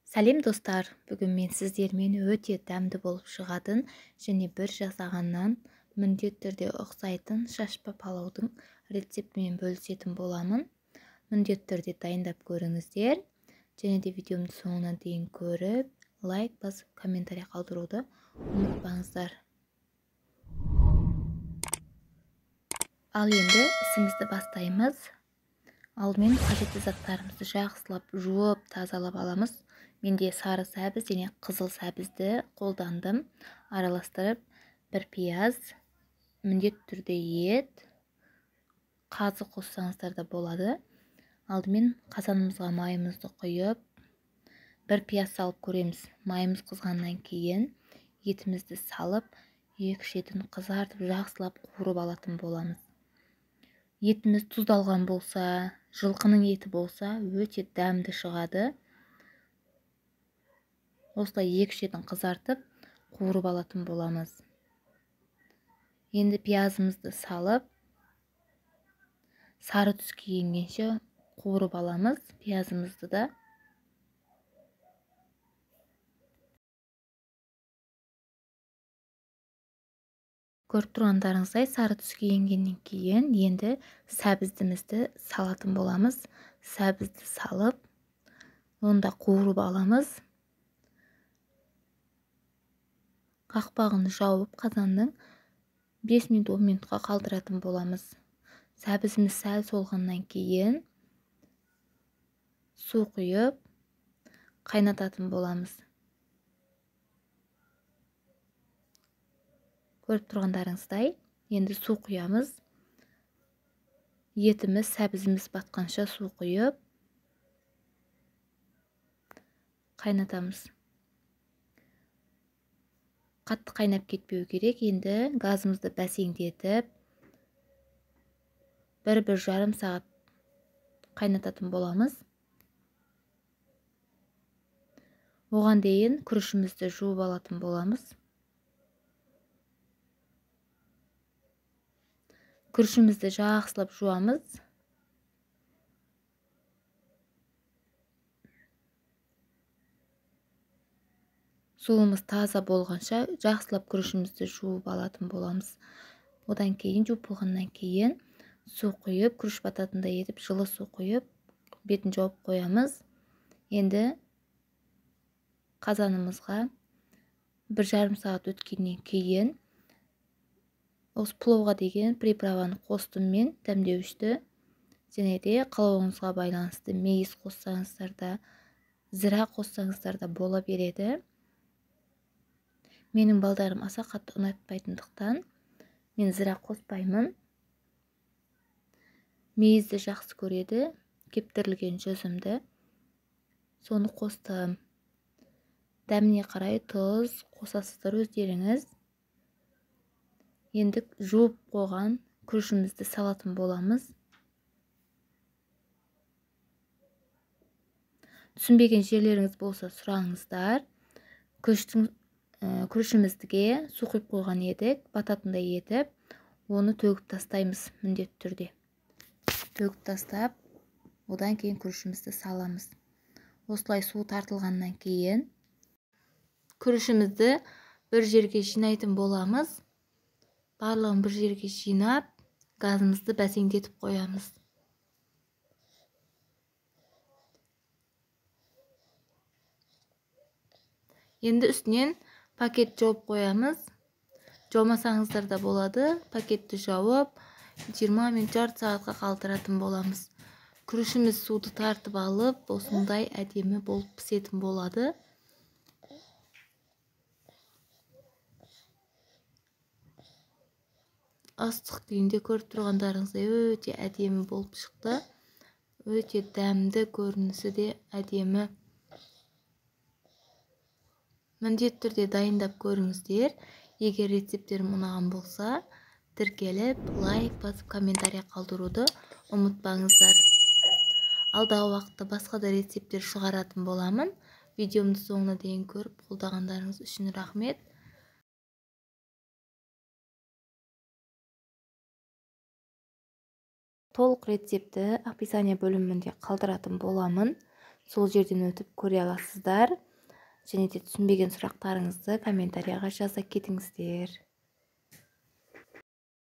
Сәлем достар, бүгін мен сіздермен өте дәмді болып шығатын және бір жасағаннан міндетті түрде ұқсайтын шашпа палаудың рецептімен бөлісетін боламын. Міндетті түрде дайындап көріңіздер және де видеомды соңына дейін көріп, лайк басып, комментарий қалдыруды ұмытпаңыздар. Ал енді ісімізді бастаймыз. Алдымен қажетті заттарымызды жақсылап жуып, тазалап аламыз. Менде сары сәбіз және қызыл сәбізді қолдандым. Араластырып, бір пияз, міндетті түрде ет, қазы қоссаңыздар да болады. Алдымен қазанымызға майымызды құйып, бір пияз салып көреміз. Майымыз қызғаннан кейін етімізді салып, екі шетін қызартып, жақсылап қуырып алатын боламыз. Етіміз тұздалған болса, жылқының еті болса, өте дәмді шығады. Осылай екі шетін қызартып, қуырып алатын боламыз. Енді пиязымызды салып, сары түске енгенше қуырып аламыз пиязымызды да. Көріп тұрғандарыңыздай сары түске енгеннен кейін енді сәбіздімізді салатын боламыз. Сәбізді салып, онда қуырып аламыз. Қақпағын жауып қазанның 5 минут 10 минутқа қалдыратын боламыз. Сәбізіміз сәл солғаннан кейін су құйып қайнататын боламыз. Көріп тұрғандарыңыздай, енді су құямыз. Етіміз, сәбізіміз батқанша су құйып қайнатамыз. Қатты қайнап кетпеу керек. Енді газымызды бәсеңдетіп, 1-1,5 сағат қайнататын боламыз. Оған дейін күрішімізді жуып алатын боламыз. Күрішімізді жақсылап жуамыз. Суымыз таза болғанша жақсылап күрішімізді жуып алатын боламыз. Одан кейін жуып болғаннан кейін су құйып, күріш бататындай етіп, жылы су құйып, бетін жауып қоямыз. Енді қазанымызға 1,5 сағат өткеннен кейін осы пловға деген приправаны қостым мен, дәмдеуішті. Және де қалауыңызға байланысты мейіз қоссаңыздар да, зіра қоссаңыздар да бола береді. Менің балдарым аса қатты ұнатпайтындықтан мен зіра қоспаймын. Мейізді жақсы көреді, кептірілген жүзімді. Соны қостым. Дәміне қарай тұз қосасыздар өздеріңіз. Енді жуып қойған күрішімізді салатын боламыз. Түсінбеген жерлеріңіз болса сұраңыздар. Күрішімізге су құйып қойған едік, бататындай етіп, оны төгіп тастаймыз міндетті түрде. Төгіп тастап, одан кейін күрішімізді саламыз. Осылай су тартылғаннан кейін күрішімізді бір жерге жинайтын боламыз. Барлығын бір жерге жинап, газымызды бәсеңдетіп қоямыз. Енді үстінен пакет жауып қоямыз. Жаумасаңыздар да болады. Пакетті жауып, 20 минут жарты сағатқа қалдыратын боламыз. Күрішіміз суды тартып алып, осындай әдемі болып пісетін болады. Астық күйінде көріп тұрғандарыңыздай өте әдемі болып шықты. Өте дәмді, көрінісі де әдемі. Міндетті түрде дайындап көріңіздер. Егер рецептерім ұнаған болса, тіркеліп, лайк басып, комментарий қалдыруды ұмытпаңыздар. Алдағы уақытта басқа да рецептер шығаратын боламын. Видеомды соңына дейін көріп, қолдағандарыңыз үшін рахмет. Толық рецепті описание бөлімінде қалдыратын боламын. сол жерден өтіп көре аласыздар. Және де түсінбеген сұрақтарыңызды комментарияға жаза кетіңіздер.